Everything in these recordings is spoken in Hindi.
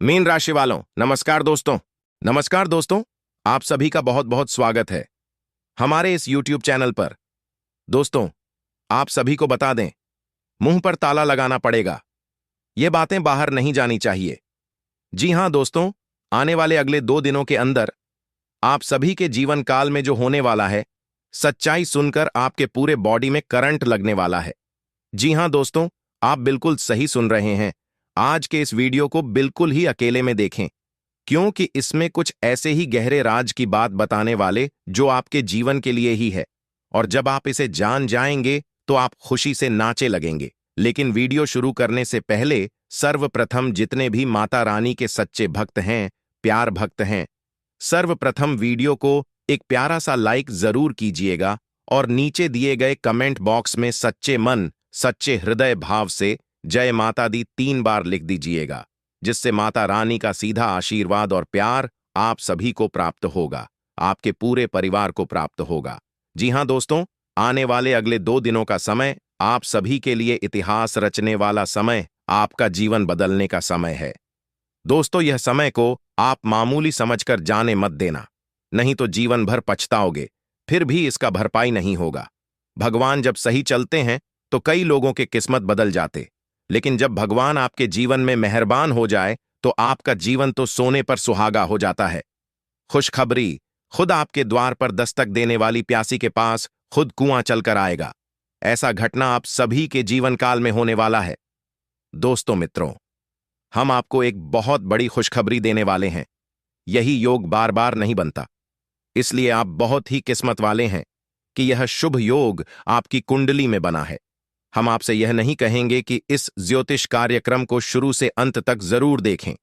मीन राशि वालों, नमस्कार दोस्तों। आप सभी का बहुत बहुत स्वागत है हमारे इस YouTube चैनल पर। दोस्तों, आप सभी को बता दें, मुंह पर ताला लगाना पड़ेगा। ये बातें बाहर नहीं जानी चाहिए। जी हां दोस्तों, आने वाले अगले 2 दिनों के अंदर आप सभी के जीवन काल में जो होने वाला है, सच्चाई सुनकर आपके पूरे बॉडी में करंट लगने वाला है। जी हां दोस्तों, आप बिल्कुल सही सुन रहे हैं। आज के इस वीडियो को बिल्कुल ही अकेले में देखें, क्योंकि इसमें कुछ ऐसे ही गहरे राज की बात बताने वाले जो आपके जीवन के लिए ही है। और जब आप इसे जान जाएंगे तो आप खुशी से नाचे लगेंगे। लेकिन वीडियो शुरू करने से पहले सर्वप्रथम जितने भी माता रानी के सच्चे भक्त हैं, प्यार भक्त हैं, सर्वप्रथम वीडियो को एक प्यारा सा लाइक जरूर कीजिएगा और नीचे दिए गए कमेंट बॉक्स में सच्चे मन, सच्चे हृदय भाव से जय माता दी 3 बार लिख दीजिएगा, जिससे माता रानी का सीधा आशीर्वाद और प्यार आप सभी को प्राप्त होगा, आपके पूरे परिवार को प्राप्त होगा। जी हां दोस्तों, आने वाले अगले 2 दिनों का समय आप सभी के लिए इतिहास रचने वाला समय, आपका जीवन बदलने का समय है। दोस्तों, यह समय को आप मामूली समझकर जाने मत देना, नहीं तो जीवन भर पछताओगे, फिर भी इसका भरपाई नहीं होगा। भगवान जब सही चलते हैं तो कई लोगों के किस्मत बदल जाते, लेकिन जब भगवान आपके जीवन में मेहरबान हो जाए तो आपका जीवन तो सोने पर सुहागा हो जाता है। खुशखबरी, खुद आपके द्वार पर दस्तक देने वाली प्यासी के पास खुद कुआं चलकर आएगा। ऐसा घटना आप सभी के जीवन काल में होने वाला है। दोस्तों मित्रों, हम आपको एक बहुत बड़ी खुशखबरी देने वाले हैं। यही योग बार बार नहीं बनता, इसलिए आप बहुत ही किस्मत वाले हैं कि यह शुभ योग आपकी कुंडली में बना है। हम आपसे यह नहीं कहेंगे कि इस ज्योतिष कार्यक्रम को शुरू से अंत तक जरूर देखें,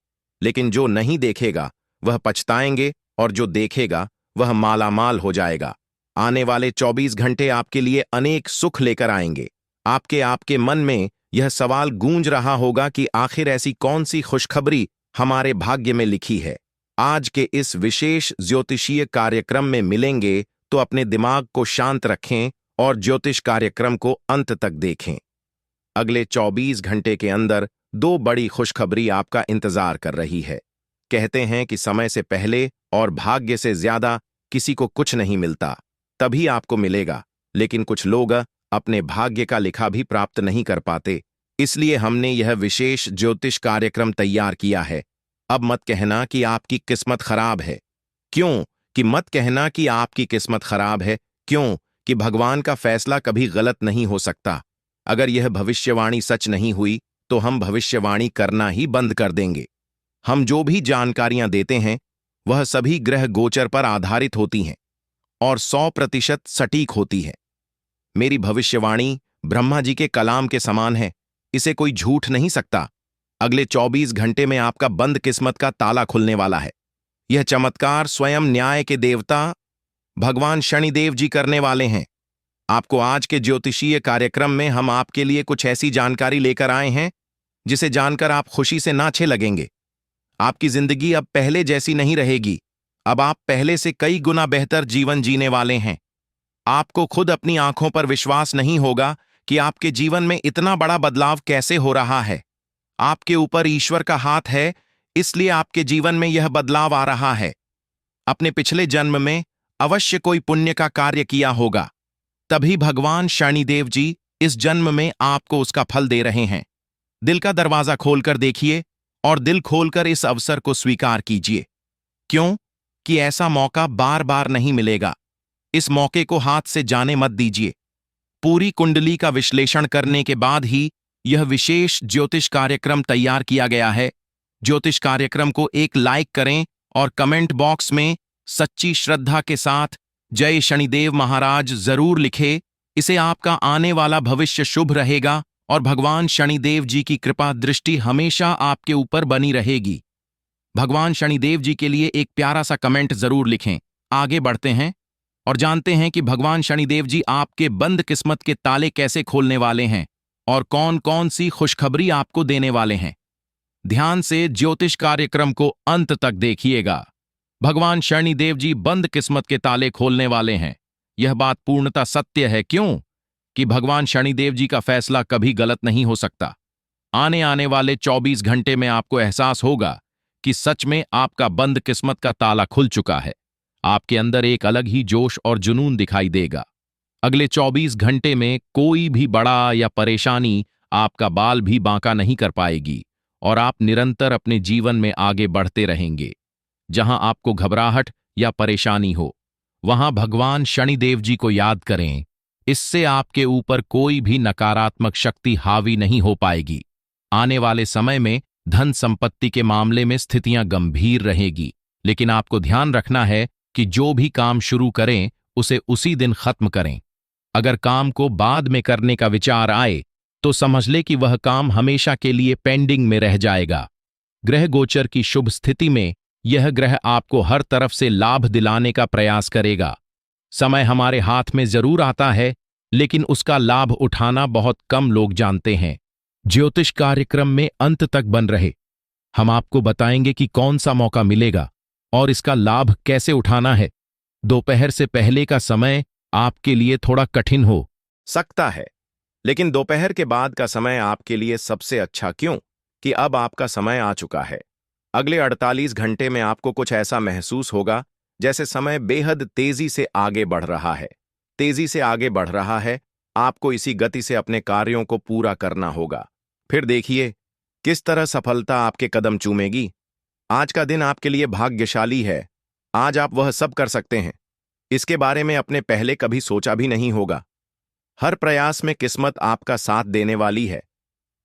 लेकिन जो नहीं देखेगा वह पछताएंगे और जो देखेगा वह मालामाल हो जाएगा। आने वाले 24 घंटे आपके लिए अनेक सुख लेकर आएंगे। आपके मन में यह सवाल गूंज रहा होगा कि आखिर ऐसी कौन सी खुशखबरी हमारे भाग्य में लिखी है। आज के इस विशेष ज्योतिषीय कार्यक्रम में मिलेंगे, तो अपने दिमाग को शांत रखें और ज्योतिष कार्यक्रम को अंत तक देखें। अगले 24 घंटे के अंदर 2 बड़ी खुशखबरी आपका इंतजार कर रही है। कहते हैं कि समय से पहले और भाग्य से ज्यादा किसी को कुछ नहीं मिलता, तभी आपको मिलेगा। लेकिन कुछ लोग अपने भाग्य का लिखा भी प्राप्त नहीं कर पाते, इसलिए हमने यह विशेष ज्योतिष कार्यक्रम तैयार किया है। अब मत कहना कि आपकी किस्मत खराब है। क्यों कि मत कहना कि आपकी किस्मत खराब है, क्यों कि भगवान का फैसला कभी गलत नहीं हो सकता। अगर यह भविष्यवाणी सच नहीं हुई तो हम भविष्यवाणी करना ही बंद कर देंगे। हम जो भी जानकारियां देते हैं वह सभी ग्रह गोचर पर आधारित होती हैं और 100% सटीक होती है। मेरी भविष्यवाणी ब्रह्मा जी के कलाम के समान है, इसे कोई झूठ नहीं सकता। अगले 24 घंटे में आपका बंद किस्मत का ताला खुलने वाला है। यह चमत्कार स्वयं न्याय के देवता भगवान शनिदेव जी करने वाले हैं। आपको आज के ज्योतिषीय कार्यक्रम में हम आपके लिए कुछ ऐसी जानकारी लेकर आए हैं जिसे जानकर आप खुशी से नाचे लगेंगे। आपकी जिंदगी अब पहले जैसी नहीं रहेगी। अब आप पहले से कई गुना बेहतर जीवन जीने वाले हैं। आपको खुद अपनी आंखों पर विश्वास नहीं होगा कि आपके जीवन में इतना बड़ा बदलाव कैसे हो रहा है। आपके ऊपर ईश्वर का हाथ है, इसलिए आपके जीवन में यह बदलाव आ रहा है। अपने पिछले जन्म में अवश्य कोई पुण्य का कार्य किया होगा, तभी भगवान शनिदेव जी इस जन्म में आपको उसका फल दे रहे हैं। दिल का दरवाजा खोलकर देखिए और दिल खोलकर इस अवसर को स्वीकार कीजिए, क्यों कि ऐसा मौका बार बार नहीं मिलेगा। इस मौके को हाथ से जाने मत दीजिए। पूरी कुंडली का विश्लेषण करने के बाद ही यह विशेष ज्योतिष कार्यक्रम तैयार किया गया है। ज्योतिष कार्यक्रम को एक लाइक करें और कमेंट बॉक्स में सच्ची श्रद्धा के साथ जय शनिदेव महाराज जरूर लिखे। इसे आपका आने वाला भविष्य शुभ रहेगा और भगवान शनिदेव जी की कृपा दृष्टि हमेशा आपके ऊपर बनी रहेगी। भगवान शनिदेव जी के लिए एक प्यारा सा कमेंट जरूर लिखें। आगे बढ़ते हैं और जानते हैं कि भगवान शनिदेव जी आपके बंद किस्मत के ताले कैसे खोलने वाले हैं और कौन कौन सी खुशखबरी आपको देने वाले हैं। ध्यान से ज्योतिष कार्यक्रम को अंत तक देखिएगा। भगवान शनिदेव जी बंद किस्मत के ताले खोलने वाले हैं। यह बात पूर्णतः सत्य है, क्यों कि भगवान शनिदेव जी का फैसला कभी गलत नहीं हो सकता। आने वाले 24 घंटे में आपको एहसास होगा कि सच में आपका बंद किस्मत का ताला खुल चुका है। आपके अंदर एक अलग ही जोश और जुनून दिखाई देगा। अगले 24 घंटे में कोई भी बड़ा या परेशानी आपका बाल भी बांका नहीं कर पाएगी और आप निरंतर अपने जीवन में आगे बढ़ते रहेंगे। जहां आपको घबराहट या परेशानी हो, वहां भगवान शनिदेव जी को याद करें। इससे आपके ऊपर कोई भी नकारात्मक शक्ति हावी नहीं हो पाएगी। आने वाले समय में धन संपत्ति के मामले में स्थितियां गंभीर रहेगी, लेकिन आपको ध्यान रखना है कि जो भी काम शुरू करें उसे उसी दिन खत्म करें। अगर काम को बाद में करने का विचार आए तो समझ ले कि वह काम हमेशा के लिए पेंडिंग में रह जाएगा। ग्रह गोचर की शुभ स्थिति में यह ग्रह आपको हर तरफ से लाभ दिलाने का प्रयास करेगा। समय हमारे हाथ में जरूर आता है, लेकिन उसका लाभ उठाना बहुत कम लोग जानते हैं। ज्योतिष कार्यक्रम में अंत तक बन रहे। हम आपको बताएंगे कि कौन सा मौका मिलेगा और इसका लाभ कैसे उठाना है। दोपहर से पहले का समय आपके लिए थोड़ा कठिन हो सकता है, लेकिन दोपहर के बाद का समय आपके लिए सबसे अच्छा, क्यों कि अब आपका समय आ चुका है। अगले 48 घंटे में आपको कुछ ऐसा महसूस होगा जैसे समय बेहद तेजी से आगे बढ़ रहा है। तेजी से आगे बढ़ रहा है। आपको इसी गति से अपने कार्यों को पूरा करना होगा। फिर देखिए किस तरह सफलता आपके कदम चूमेगी। आज का दिन आपके लिए भाग्यशाली है। आज आप वह सब कर सकते हैं इसके बारे में अपने पहले कभी सोचा भी नहीं होगा। हर प्रयास में किस्मत आपका साथ देने वाली है।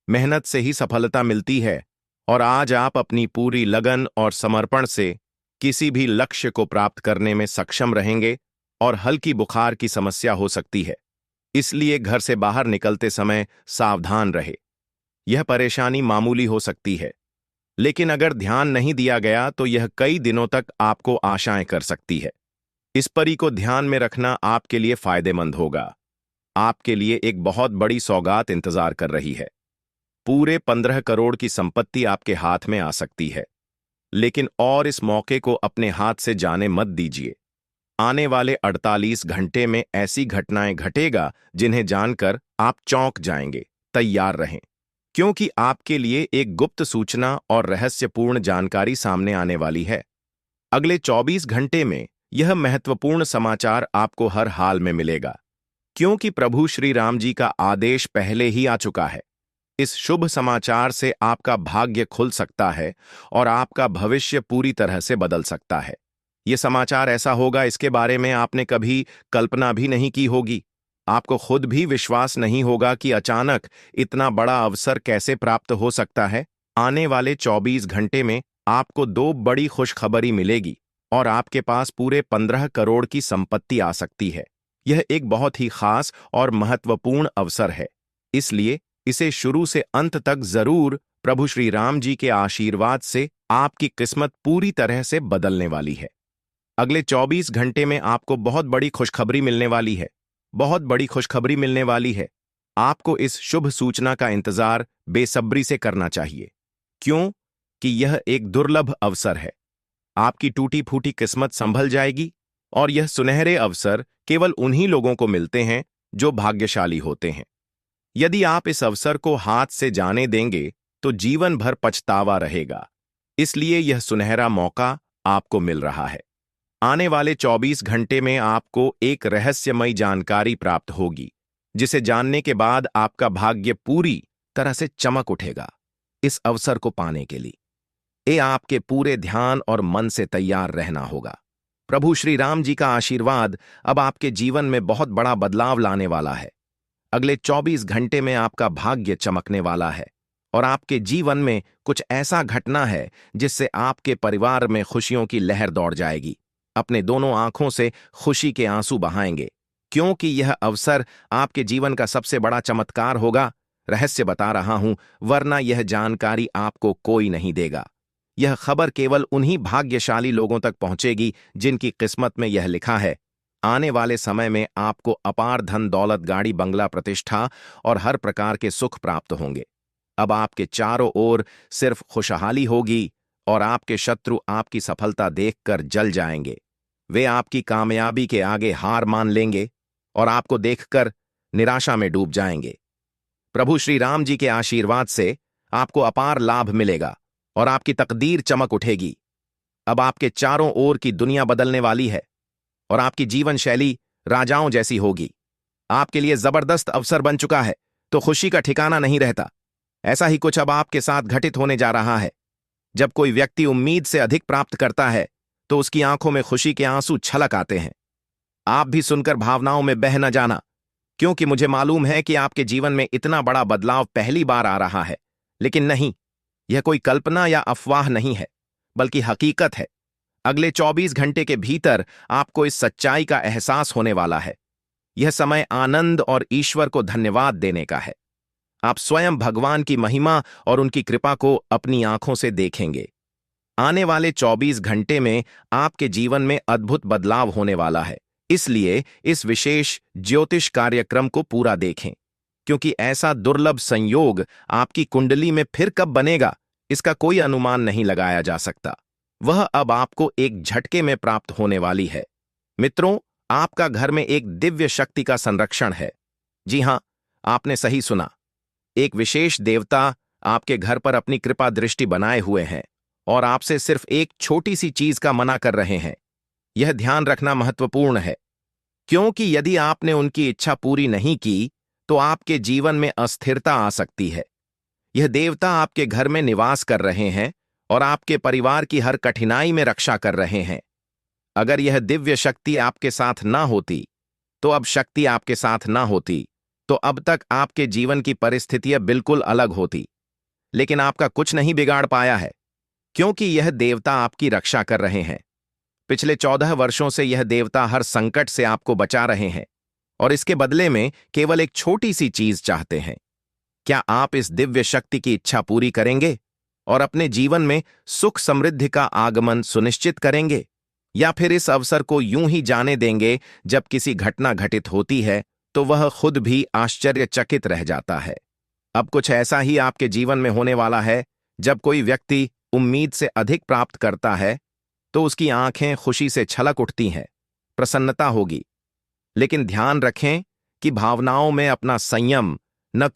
मेहनत से ही सफलता मिलती है और आज आप अपनी पूरी लगन और समर्पण से किसी भी लक्ष्य को प्राप्त करने में सक्षम रहेंगे। और हल्की बुखार की समस्या हो सकती है, इसलिए घर से बाहर निकलते समय सावधान रहे। यह परेशानी मामूली हो सकती है, लेकिन अगर ध्यान नहीं दिया गया तो यह कई दिनों तक आपको आशाएं कर सकती है। इस परी को ध्यान में रखना आपके लिए फायदेमंद होगा। आपके लिए एक बहुत बड़ी सौगात इंतजार कर रही है। पूरे 15 करोड़ की संपत्ति आपके हाथ में आ सकती है, लेकिन और इस मौके को अपने हाथ से जाने मत दीजिए। आने वाले 48 घंटे में ऐसी घटनाएं घटेगा जिन्हें जानकर आप चौंक जाएंगे। तैयार रहें, क्योंकि आपके लिए एक गुप्त सूचना और रहस्यपूर्ण जानकारी सामने आने वाली है। अगले 24 घंटे में यह महत्वपूर्ण समाचार आपको हर हाल में मिलेगा, क्योंकि प्रभु श्री राम जी का आदेश पहले ही आ चुका है। इस शुभ समाचार से आपका भाग्य खुल सकता है और आपका भविष्य पूरी तरह से बदल सकता है। यह समाचार ऐसा होगा इसके बारे में आपने कभी कल्पना भी नहीं की होगी। आपको खुद भी विश्वास नहीं होगा कि अचानक इतना बड़ा अवसर कैसे प्राप्त हो सकता है। आने वाले 24 घंटे में आपको दो बड़ी खुशखबरी मिलेगी और आपके पास पूरे 15 करोड़ की संपत्ति आ सकती है। यह एक बहुत ही खास और महत्वपूर्ण अवसर है, इसलिए इसे शुरू से अंत तक जरूर प्रभु श्री राम जी के आशीर्वाद से आपकी किस्मत पूरी तरह से बदलने वाली है। अगले 24 घंटे में आपको बहुत बड़ी खुशखबरी मिलने वाली है। बहुत बड़ी खुशखबरी मिलने वाली है। आपको इस शुभ सूचना का इंतजार बेसब्री से करना चाहिए, क्यों कि यह एक दुर्लभ अवसर है। आपकी टूटी फूटी किस्मत संभल जाएगी और यह सुनहरे अवसर केवल उन्हीं लोगों को मिलते हैं जो भाग्यशाली होते हैं। यदि आप इस अवसर को हाथ से जाने देंगे तो जीवन भर पछतावा रहेगा। इसलिए यह सुनहरा मौका आपको मिल रहा है। आने वाले 24 घंटे में आपको एक रहस्यमयी जानकारी प्राप्त होगी, जिसे जानने के बाद आपका भाग्य पूरी तरह से चमक उठेगा। इस अवसर को पाने के लिए आपके पूरे ध्यान और मन से तैयार रहना होगा। प्रभु श्री राम जी का आशीर्वाद अब आपके जीवन में बहुत बड़ा बदलाव लाने वाला है। अगले 24 घंटे में आपका भाग्य चमकने वाला है और आपके जीवन में कुछ ऐसा घटना है जिससे आपके परिवार में खुशियों की लहर दौड़ जाएगी। अपने दोनों आंखों से खुशी के आंसू बहाएंगे, क्योंकि यह अवसर आपके जीवन का सबसे बड़ा चमत्कार होगा। रहस्य बता रहा हूं, वरना यह जानकारी आपको कोई नहीं देगा। यह खबर केवल उन्हीं भाग्यशाली लोगों तक पहुंचेगी जिनकी किस्मत में यह लिखा है। आने वाले समय में आपको अपार धन दौलत, गाड़ी, बंगला, प्रतिष्ठा और हर प्रकार के सुख प्राप्त होंगे। अब आपके चारों ओर सिर्फ खुशहाली होगी और आपके शत्रु आपकी सफलता देखकर जल जाएंगे। वे आपकी कामयाबी के आगे हार मान लेंगे और आपको देखकर निराशा में डूब जाएंगे। प्रभु श्री राम जी के आशीर्वाद से आपको अपार लाभ मिलेगा और आपकी तकदीर चमक उठेगी। अब आपके चारों ओर की दुनिया बदलने वाली है और आपकी जीवन शैली राजाओं जैसी होगी। आपके लिए जबरदस्त अवसर बन चुका है, तो खुशी का ठिकाना नहीं रहता। ऐसा ही कुछ अब आपके साथ घटित होने जा रहा है। जब कोई व्यक्ति उम्मीद से अधिक प्राप्त करता है तो उसकी आंखों में खुशी के आंसू छलक आते हैं। आप भी सुनकर भावनाओं में बह न जाना, क्योंकि मुझे मालूम है कि आपके जीवन में इतना बड़ा बदलाव पहली बार आ रहा है। लेकिन नहीं, यह कोई कल्पना या अफवाह नहीं है, बल्कि हकीकत है। अगले 24 घंटे के भीतर आपको इस सच्चाई का एहसास होने वाला है। यह समय आनंद और ईश्वर को धन्यवाद देने का है। आप स्वयं भगवान की महिमा और उनकी कृपा को अपनी आंखों से देखेंगे। आने वाले 24 घंटे में आपके जीवन में अद्भुत बदलाव होने वाला है। इसलिए इस विशेष ज्योतिष कार्यक्रम को पूरा देखें, क्योंकि ऐसा दुर्लभ संयोग आपकी कुंडली में फिर कब बनेगा, इसका कोई अनुमान नहीं लगाया जा सकता। वह अब आपको एक झटके में प्राप्त होने वाली है। मित्रों, आपका घर में एक दिव्य शक्ति का संरक्षण है। जी हां, आपने सही सुना। एक विशेष देवता आपके घर पर अपनी कृपा दृष्टि बनाए हुए हैं और आपसे सिर्फ एक छोटी सी चीज का मना कर रहे हैं। यह ध्यान रखना महत्वपूर्ण है, क्योंकि यदि आपने उनकी इच्छा पूरी नहीं की तो आपके जीवन में अस्थिरता आ सकती है। यह देवता आपके घर में निवास कर रहे हैं और आपके परिवार की हर कठिनाई में रक्षा कर रहे हैं। अगर यह दिव्य शक्ति आपके साथ ना होती, तो अब शक्ति आपके साथ ना होती, तो अब तक आपके जीवन की परिस्थितियां बिल्कुल अलग होती। लेकिन आपका कुछ नहीं बिगाड़ पाया है, क्योंकि यह देवता आपकी रक्षा कर रहे हैं। पिछले 14 वर्षों से यह देवता हर संकट से आपको बचा रहे हैं और इसके बदले में केवल एक छोटी सी चीज चाहते हैं। क्या आप इस दिव्य शक्ति की इच्छा पूरी करेंगे और अपने जीवन में सुख समृद्धि का आगमन सुनिश्चित करेंगे, या फिर इस अवसर को यूं ही जाने देंगे जब किसी घटना घटित होती है तो वह खुद भी आश्चर्यचकित रह जाता है। अब कुछ ऐसा ही आपके जीवन में होने वाला है। जब कोई व्यक्ति उम्मीद से अधिक प्राप्त करता है तो उसकी आंखें खुशी से छलक उठती हैं, प्रसन्नता होगी। लेकिन ध्यान रखें कि भावनाओं में अपना संयम,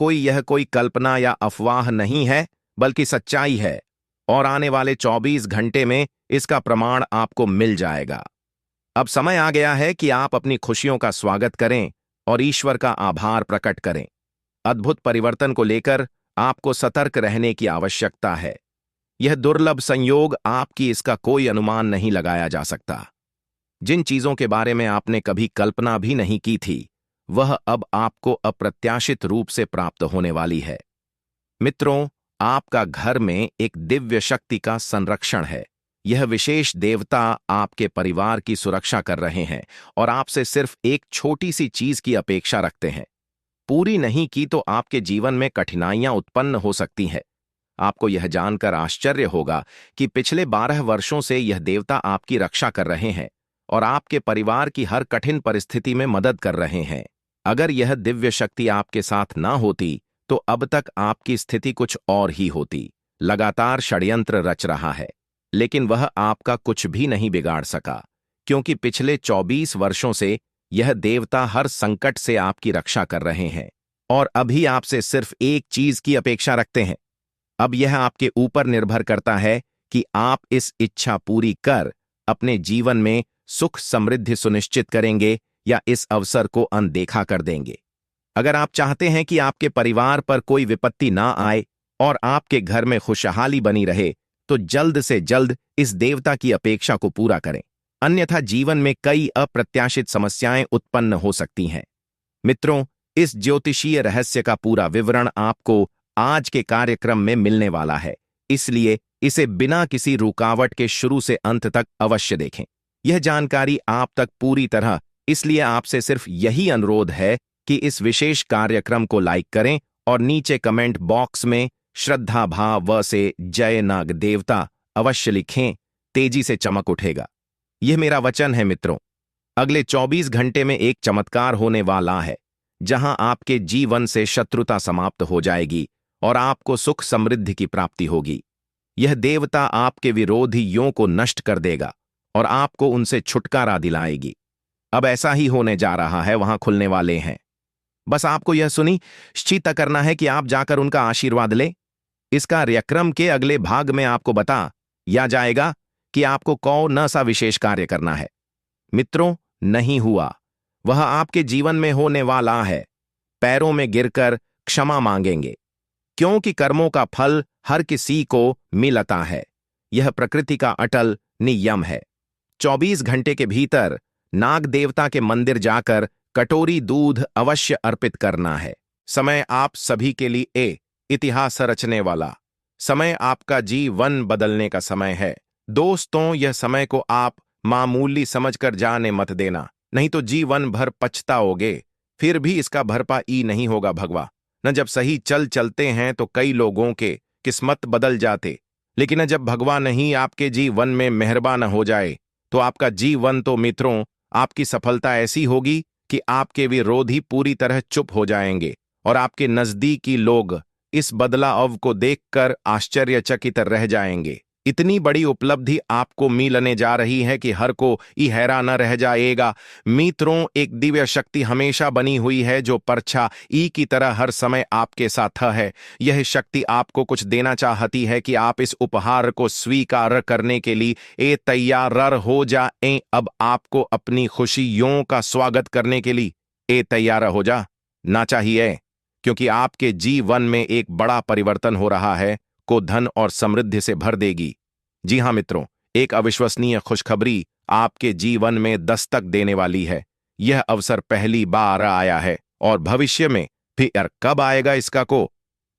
यह कोई कल्पना या अफवाह नहीं है, बल्कि सच्चाई है। और आने वाले 24 घंटे में इसका प्रमाण आपको मिल जाएगा। अब समय आ गया है कि आप अपनी खुशियों का स्वागत करें और ईश्वर का आभार प्रकट करें। अद्भुत परिवर्तन को लेकर आपको सतर्क रहने की आवश्यकता है। यह दुर्लभ संयोग आपकी इसका कोई अनुमान नहीं लगाया जा सकता। जिन चीजों के बारे में आपने कभी कल्पना भी नहीं की थी, वह अब आपको अप्रत्याशित रूप से प्राप्त होने वाली है। मित्रों, आपका घर में एक दिव्य शक्ति का संरक्षण है। यह विशेष देवता आपके परिवार की सुरक्षा कर रहे हैं और आपसे सिर्फ एक छोटी सी चीज की अपेक्षा रखते हैं। पूरी नहीं की तो आपके जीवन में कठिनाइयां उत्पन्न हो सकती हैं। आपको यह जानकर आश्चर्य होगा कि पिछले 12 वर्षों से यह देवता आपकी रक्षा कर रहे हैं और आपके परिवार की हर कठिन परिस्थिति में मदद कर रहे हैं। अगर यह दिव्य शक्ति आपके साथ ना होती तो अब तक आपकी स्थिति कुछ और ही होती। लगातार षड्यंत्र रच रहा है, लेकिन वह आपका कुछ भी नहीं बिगाड़ सका, क्योंकि पिछले 24 वर्षों से यह देवता हर संकट से आपकी रक्षा कर रहे हैं और अभी आपसे सिर्फ एक चीज की अपेक्षा रखते हैं। अब यह आपके ऊपर निर्भर करता है कि आप इस इच्छा पूरी कर अपने जीवन में सुख समृद्धि सुनिश्चित करेंगे या इस अवसर को अनदेखा कर देंगे। अगर आप चाहते हैं कि आपके परिवार पर कोई विपत्ति ना आए और आपके घर में खुशहाली बनी रहे, तो जल्द से जल्द इस देवता की अपेक्षा को पूरा करें, अन्यथा जीवन में कई अप्रत्याशित समस्याएं उत्पन्न हो सकती हैं। मित्रों, इस ज्योतिषीय रहस्य का पूरा विवरण आपको आज के कार्यक्रम में मिलने वाला है, इसलिए इसे बिना किसी रुकावट के शुरू से अंत तक अवश्य देखें। यह जानकारी आप तक पूरी तरह, इसलिए आपसे सिर्फ यही अनुरोध है कि इस विशेष कार्यक्रम को लाइक करें और नीचे कमेंट बॉक्स में श्रद्धा भाव व से जय नाग देवता अवश्य लिखें। तेजी से चमक उठेगा, यह मेरा वचन है। मित्रों, अगले 24 घंटे में एक चमत्कार होने वाला है, जहां आपके जीवन से शत्रुता समाप्त हो जाएगी और आपको सुख समृद्धि की प्राप्ति होगी। यह देवता आपके विरोधियों को नष्ट कर देगा और आपको उनसे छुटकारा दिलाएगी। अब ऐसा ही होने जा रहा है, वहां खुलने वाले हैं। बस आपको यह सुनिश्चित करना है कि आप जाकर उनका आशीर्वाद लें। इस कार्यक्रम के अगले भाग में आपको बता या जाएगा कि आपको कौन सा विशेष कार्य करना है। मित्रों, नहीं हुआ, वह आपके जीवन में होने वाला है। पैरों में गिरकर क्षमा मांगेंगे, क्योंकि कर्मों का फल हर किसी को मिलता है। यह प्रकृति का अटल नियम है। 24 घंटे के भीतर नाग देवता के मंदिर जाकर कटोरी दूध अवश्य अर्पित करना है। समय आप सभी के लिए इतिहास रचने वाला समय, आपका जीवन बदलने का समय है। दोस्तों, यह समय को आप मामूली समझकर जाने मत देना, नहीं तो जीवन भर पछताओगे। फिर भी इसका भरपाई नहीं होगा भगवा। न जब सही चलते हैं तो कई लोगों के किस्मत बदल जाते, लेकिन जब भगवान नहीं आपके जीवन में मेहरबान हो जाए तो आपका जीवन तो मित्रों, आपकी सफलता ऐसी होगी कि आपके विरोधी पूरी तरह चुप हो जाएंगे और आपके नजदीकी लोग इस बदलाव को देखकर आश्चर्यचकित रह जाएंगे। इतनी बड़ी उपलब्धि आपको मिलने जा रही है कि हर को ई हैरान न रह जाएगा। मित्रों, एक दिव्य शक्ति हमेशा बनी हुई है जो परछा ई की तरह हर समय आपके साथ है। यह शक्ति आपको कुछ देना चाहती है कि आप इस उपहार को स्वीकार करने के लिए तैयार हो जाएं। अब आपको अपनी खुशियों का स्वागत करने के लिए तैयार हो जा ना चाहिए, क्योंकि आपके जीवन में एक बड़ा परिवर्तन हो रहा है को धन और समृद्धि से भर देगी। जी हां मित्रों, एक अविश्वसनीय खुशखबरी आपके जीवन में दस्तक देने वाली है। यह अवसर पहली बार आया है और भविष्य में फिर कब आएगा इसका को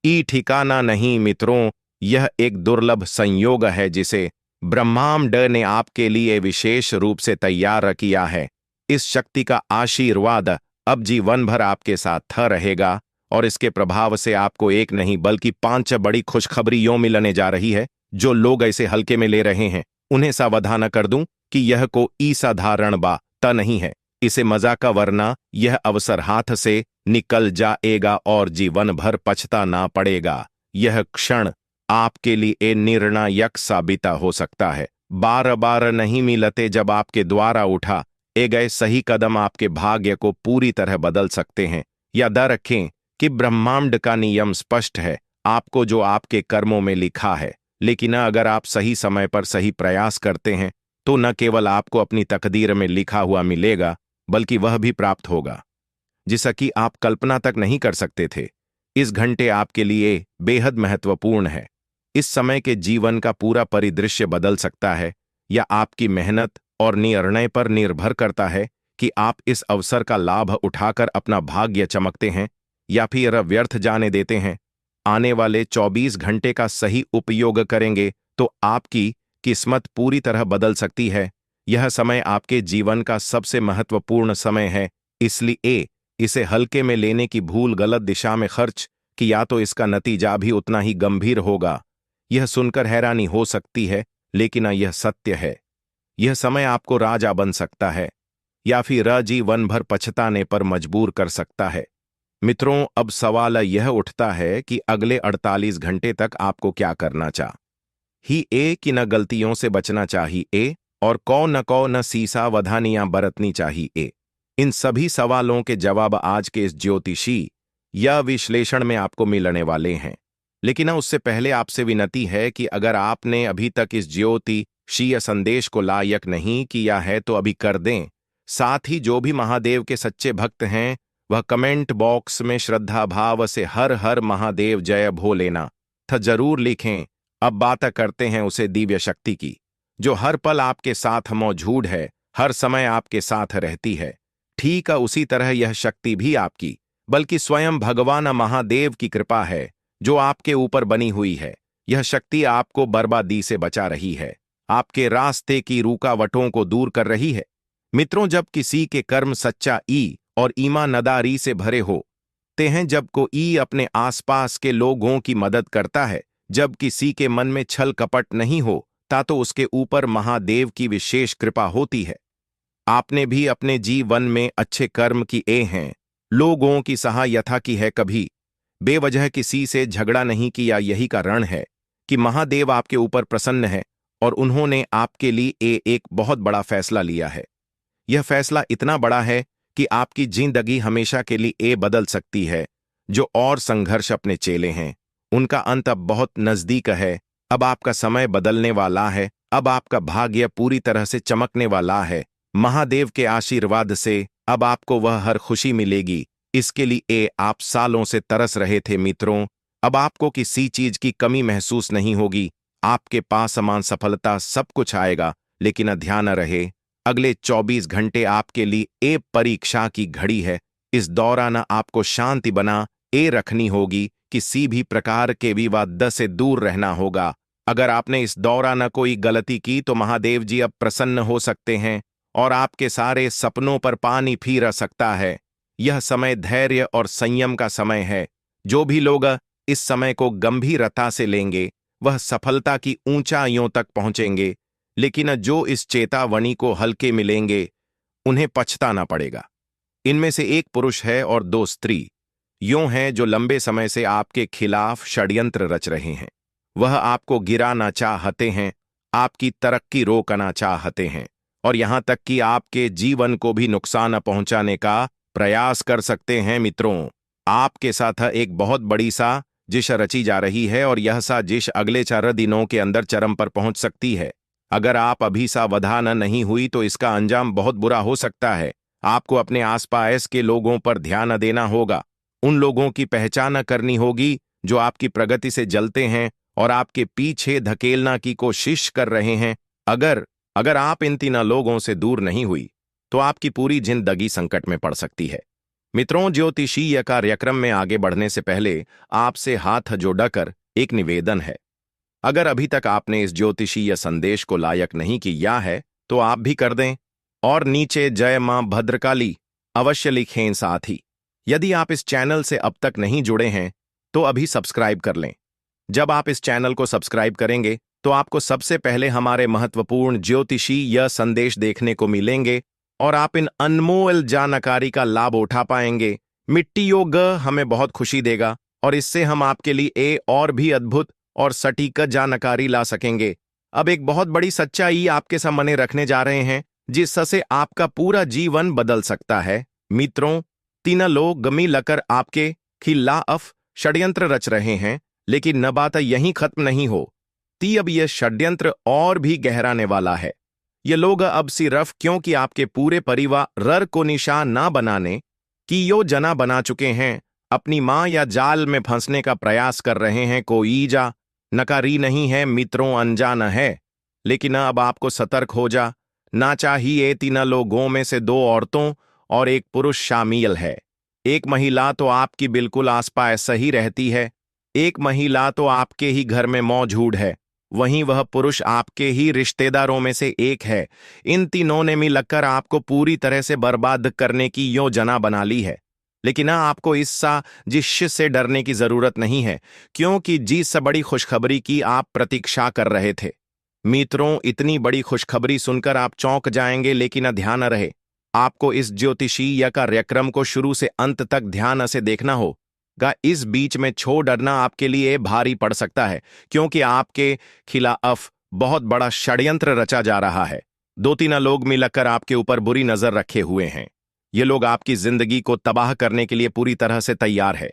ई ठिकाना नहीं। मित्रों, यह एक दुर्लभ संयोग है जिसे ब्रह्मांड ने आपके लिए विशेष रूप से तैयार किया है। इस शक्ति का आशीर्वाद अब जीवन भर आपके साथ रहेगा और इसके प्रभाव से आपको एक नहीं बल्कि 5 बड़ी खुशखबरियों मिलने जा रही है। जो लोग ऐसे हल्के में ले रहे हैं उन्हें सावधान कर दूं कि यह को साधारण बात नहीं है। इसे मजा का, वरना यह अवसर हाथ से निकल जाएगा और जीवन भर पछताना पड़ेगा। यह क्षण आपके लिए निर्णायक साबित हो सकता है। बार बार नहीं मिलते जब आपके द्वारा उठा गए सही कदम आपके भाग्य को पूरी तरह बदल सकते हैं। याद रखें कि ब्रह्मांड का नियम स्पष्ट है, आपको जो आपके कर्मों में लिखा है। लेकिन अगर आप सही समय पर सही प्रयास करते हैं तो न केवल आपको अपनी तकदीर में लिखा हुआ मिलेगा, बल्कि वह भी प्राप्त होगा जिसका कि आप कल्पना तक नहीं कर सकते थे। इस घंटे आपके लिए बेहद महत्वपूर्ण है। इस समय के जीवन का पूरा परिदृश्य बदल सकता है, या आपकी मेहनत और निर्णय पर निर्भर करता है कि आप इस अवसर का लाभ उठाकर अपना भाग्य चमकते हैं या फिर व्यर्थ जाने देते हैं। आने वाले 24 घंटे का सही उपयोग करेंगे तो आपकी किस्मत पूरी तरह बदल सकती है। यह समय आपके जीवन का सबसे महत्वपूर्ण समय है, इसलिए इसे हल्के में लेने की भूल गलत दिशा में खर्च किया तो इसका नतीजा भी उतना ही गंभीर होगा। यह सुनकर हैरानी हो सकती है, लेकिन यह सत्य है। यह समय आपको राजा बन सकता है या फिर जीवन भर पछताने पर मजबूर कर सकता है। मित्रों, अब सवाल यह उठता है कि अगले 48 घंटे तक आपको क्या करना चाहिए कि न गलतियों से बचना चाहिए और कौन सीसा वधानियां बरतनी चाहिए। इन सभी सवालों के जवाब आज के इस ज्योतिषी या विश्लेषण में आपको मिलने वाले हैं। लेकिन उससे पहले आपसे विनती है कि अगर आपने अभी तक इस ज्योतिषीय संदेश को लायक नहीं किया है तो अभी कर दें। साथ ही जो भी महादेव के सच्चे भक्त हैं वह कमेंट बॉक्स में श्रद्धा भाव से हर हर महादेव जय भोलेनाथ जरूर लिखें। अब बात करते हैं उसे दिव्य शक्ति की, जो हर पल आपके साथ मौजूद है, हर समय आपके साथ रहती है। ठीक उसी तरह यह शक्ति भी आपकी बल्कि स्वयं भगवान महादेव की कृपा है जो आपके ऊपर बनी हुई है। यह शक्ति आपको बर्बादी से बचा रही है, आपके रास्ते की रुकावटों को दूर कर रही है। मित्रों, जब किसी के कर्म सच्चा ई और ईमानदारी से भरे होते हैं, जब कोई अपने आसपास के लोगों की मदद करता है, जब किसी के मन में छल कपट नहीं होता तो उसके ऊपर महादेव की विशेष कृपा होती है। आपने भी अपने जीवन में अच्छे कर्म किए हैं, लोगों की सहायता की है, कभी बेवजह किसी से झगड़ा नहीं किया। यही कारण है कि महादेव आपके ऊपर प्रसन्न है और उन्होंने आपके लिए एक बहुत बड़ा फैसला लिया है। यह फैसला इतना बड़ा है कि आपकी जिंदगी हमेशा के लिए बदल सकती है। जो और संघर्ष अपने चेले हैं उनका अंत अब बहुत नजदीक है। अब आपका समय बदलने वाला है। अब आपका भाग्य पूरी तरह से चमकने वाला है। महादेव के आशीर्वाद से अब आपको वह हर खुशी मिलेगी। इसके लिए आप सालों से तरस रहे थे मित्रों। अब आपको किसी चीज की कमी महसूस नहीं होगी। आपके पास समान सफलता सब कुछ आएगा। लेकिन ध्यान रहे, अगले 24 घंटे आपके लिए एक परीक्षा की घड़ी है। इस दौरान आपको शांति बना ए रखनी होगी। किसी भी प्रकार के विवाद से दूर रहना होगा। अगर आपने इस दौरान कोई गलती की तो महादेव जी अब प्रसन्न हो सकते हैं और आपके सारे सपनों पर पानी फिर सकता है। यह समय धैर्य और संयम का समय है। जो भी लोग इस समय को गंभीरता से लेंगे वह सफलता की ऊंचाइयों तक पहुंचेंगे। लेकिन जो इस चेतावनी को हल्के मिलेंगे उन्हें पछताना पड़ेगा। इनमें से एक पुरुष है और दो स्त्री यूं हैं जो लंबे समय से आपके खिलाफ षड्यंत्र रच रहे हैं। वह आपको गिराना चाहते हैं, आपकी तरक्की रोकना चाहते हैं और यहां तक कि आपके जीवन को भी नुकसान पहुंचाने का प्रयास कर सकते हैं मित्रों। आपके साथ एक बहुत बड़ी साजिश रची जा रही है और यह साजिश अगले 4 दिनों के अंदर चरम पर पहुंच सकती है। अगर आप अभी सावधान नहीं हुई तो इसका अंजाम बहुत बुरा हो सकता है। आपको अपने आसपास के लोगों पर ध्यान देना होगा। उन लोगों की पहचान करनी होगी जो आपकी प्रगति से जलते हैं और आपके पीछे धकेलना की कोशिश कर रहे हैं। अगर अगर आप इन 3 लोगों से दूर नहीं हुई तो आपकी पूरी जिंदगी संकट में पड़ सकती है। मित्रों, ज्योतिषीय कार्यक्रम में आगे बढ़ने से पहले आपसे हाथ जोड़कर एक निवेदन है। अगर अभी तक आपने इस ज्योतिषीय संदेश को लायक नहीं किया है तो आप भी कर दें और नीचे जय मां भद्रकाली अवश्य लिखें। साथ ही यदि आप इस चैनल से अब तक नहीं जुड़े हैं तो अभी सब्सक्राइब कर लें। जब आप इस चैनल को सब्सक्राइब करेंगे तो आपको सबसे पहले हमारे महत्वपूर्ण ज्योतिषीय संदेश देखने को मिलेंगे और आप इन अनमोल जानकारी का लाभ उठा पाएंगे। मिट्टी योग हमें बहुत खुशी देगा और इससे हम आपके लिए और भी अद्भुत और सटीक जानकारी ला सकेंगे। अब एक बहुत बड़ी सच्चाई आपके सामने रखने जा रहे हैं जिससे आपका पूरा जीवन बदल सकता है। मित्रों, 3 लोग मिलकर आपके खिलाफ षड्यंत्र रच रहे हैं, लेकिन न बात यहीं खत्म नहीं हो ती। अब यह षड्यंत्र और भी गहराने वाला है। ये लोग अब सिर्फ क्योंकि आपके पूरे परिवार को निशान ना बनाने की योजना बना चुके हैं, अपनी मां या जाल में फंसने का प्रयास कर रहे हैं। कोई जा नकारी नहीं है मित्रों, अनजान है। लेकिन अब आपको सतर्क हो जा ना चाहिए। 3 लोगों में से 2 औरतों और एक पुरुष शामिल है। एक महिला तो आपकी बिल्कुल आसपास ही रहती है। एक महिला तो आपके ही घर में मौजूद है। वहीं वह पुरुष आपके ही रिश्तेदारों में से एक है। इन तीनों ने मिलकर आपको पूरी तरह से बर्बाद करने की योजना बना ली है। लेकिन आपको इस साजिश से डरने की जरूरत नहीं है, क्योंकि जिस बड़ी खुशखबरी की आप प्रतीक्षा कर रहे थे मित्रों, इतनी बड़ी खुशखबरी सुनकर आप चौंक जाएंगे। लेकिन ध्यान रहे, आपको इस ज्योतिषीय कार्यक्रम को शुरू से अंत तक ध्यान से देखना होगा। इस बीच में छोड़ डरना आपके लिए भारी पड़ सकता है, क्योंकि आपके खिलाफ बहुत बड़ा षड्यंत्र रचा जा रहा है। 2-3 लोग मिलकर आपके ऊपर बुरी नजर रखे हुए हैं। ये लोग आपकी जिंदगी को तबाह करने के लिए पूरी तरह से तैयार है।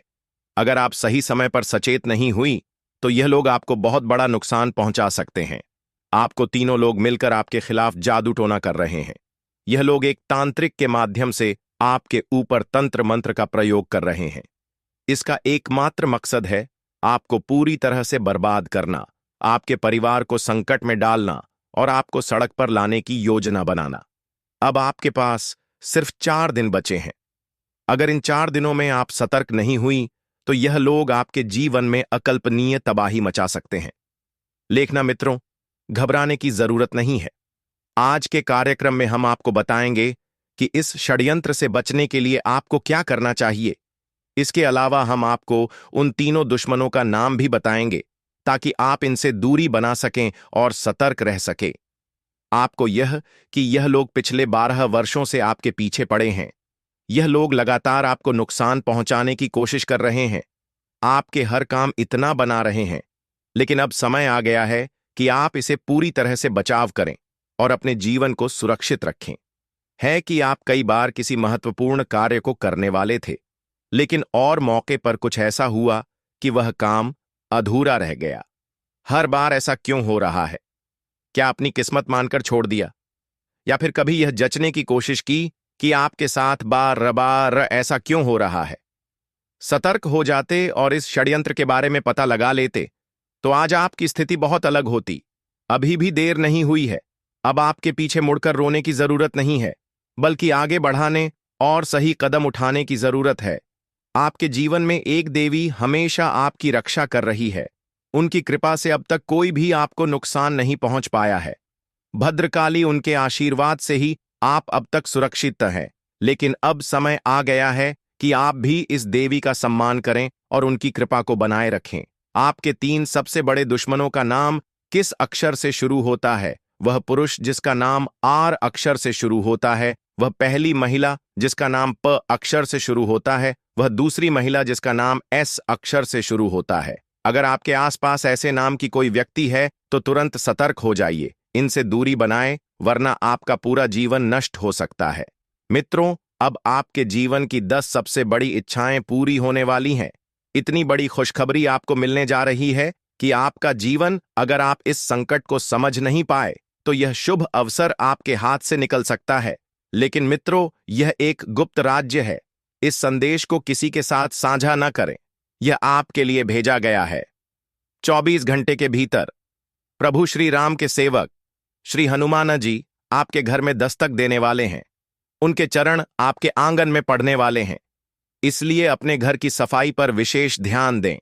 अगर आप सही समय पर सचेत नहीं हुई तो यह लोग आपको बहुत बड़ा नुकसान पहुंचा सकते हैं। आपको 3 लोग मिलकर आपके खिलाफ जादू टोना कर रहे हैं। यह लोग एक तांत्रिक के माध्यम से आपके ऊपर तंत्र मंत्र का प्रयोग कर रहे हैं। इसका एकमात्र मकसद है आपको पूरी तरह से बर्बाद करना, आपके परिवार को संकट में डालना और आपको सड़क पर लाने की योजना बनाना। अब आपके पास सिर्फ 4 दिन बचे हैं। अगर इन 4 दिनों में आप सतर्क नहीं हुई तो यह लोग आपके जीवन में अकल्पनीय तबाही मचा सकते हैं। लेखना मित्रों, घबराने की जरूरत नहीं है। आज के कार्यक्रम में हम आपको बताएंगे कि इस षड्यंत्र से बचने के लिए आपको क्या करना चाहिए। इसके अलावा हम आपको उन 3 दुश्मनों का नाम भी बताएंगे ताकि आप इनसे दूरी बना सकें और सतर्क रह सके। आपको यह लोग पिछले 12 वर्षों से आपके पीछे पड़े हैं। यह लोग लगातार आपको नुकसान पहुंचाने की कोशिश कर रहे हैं। आपके हर काम इतना बना रहे हैं, लेकिन अब समय आ गया है कि आप इसे पूरी तरह से बचाव करें और अपने जीवन को सुरक्षित रखें। है कि आप कई बार किसी महत्वपूर्ण कार्य को करने वाले थे, लेकिन और मौके पर कुछ ऐसा हुआ कि वह काम अधूरा रह गया। हर बार ऐसा क्यों हो रहा है? क्या अपनी किस्मत मानकर छोड़ दिया? या फिर कभी यह जचने की कोशिश की कि आपके साथ बार बार ऐसा क्यों हो रहा है? सतर्क हो जाते और इस षड्यंत्र के बारे में पता लगा लेते तो आज आपकी स्थिति बहुत अलग होती। अभी भी देर नहीं हुई है। अब आपके पीछे मुड़कर रोने की जरूरत नहीं है, बल्कि आगे बढ़ाने और सही कदम उठाने की जरूरत है। आपके जीवन में एक देवी हमेशा आपकी रक्षा कर रही है। उनकी कृपा से अब तक कोई भी आपको नुकसान नहीं पहुंच पाया है। भद्रकाली उनके आशीर्वाद से ही आप अब तक सुरक्षित हैं। लेकिन अब समय आ गया है कि आप भी इस देवी का सम्मान करें और उनकी कृपा को बनाए रखें। आपके 3 सबसे बड़े दुश्मनों का नाम किस अक्षर से शुरू होता है? वह पुरुष जिसका नाम आर अक्षर से शुरू होता है, वह पहली महिला जिसका नाम प अक्षर से शुरू होता है, वह दूसरी महिला जिसका नाम एस अक्षर से शुरू होता है। अगर आपके आसपास ऐसे नाम की कोई व्यक्ति है तो तुरंत सतर्क हो जाइए, इनसे दूरी बनाएं, वरना आपका पूरा जीवन नष्ट हो सकता है। मित्रों, अब आपके जीवन की 10 सबसे बड़ी इच्छाएं पूरी होने वाली हैं। इतनी बड़ी खुशखबरी आपको मिलने जा रही है कि आपका जीवन, अगर आप इस संकट को समझ नहीं पाए तो यह शुभ अवसर आपके हाथ से निकल सकता है। लेकिन मित्रों, यह एक गुप्त राज्य है। इस संदेश को किसी के साथ साझा न करें। यह आपके लिए भेजा गया है। 24 घंटे के भीतर प्रभु श्री राम के सेवक श्री हनुमान जी आपके घर में दस्तक देने वाले हैं। उनके चरण आपके आंगन में पड़ने वाले हैं। इसलिए अपने घर की सफाई पर विशेष ध्यान दें।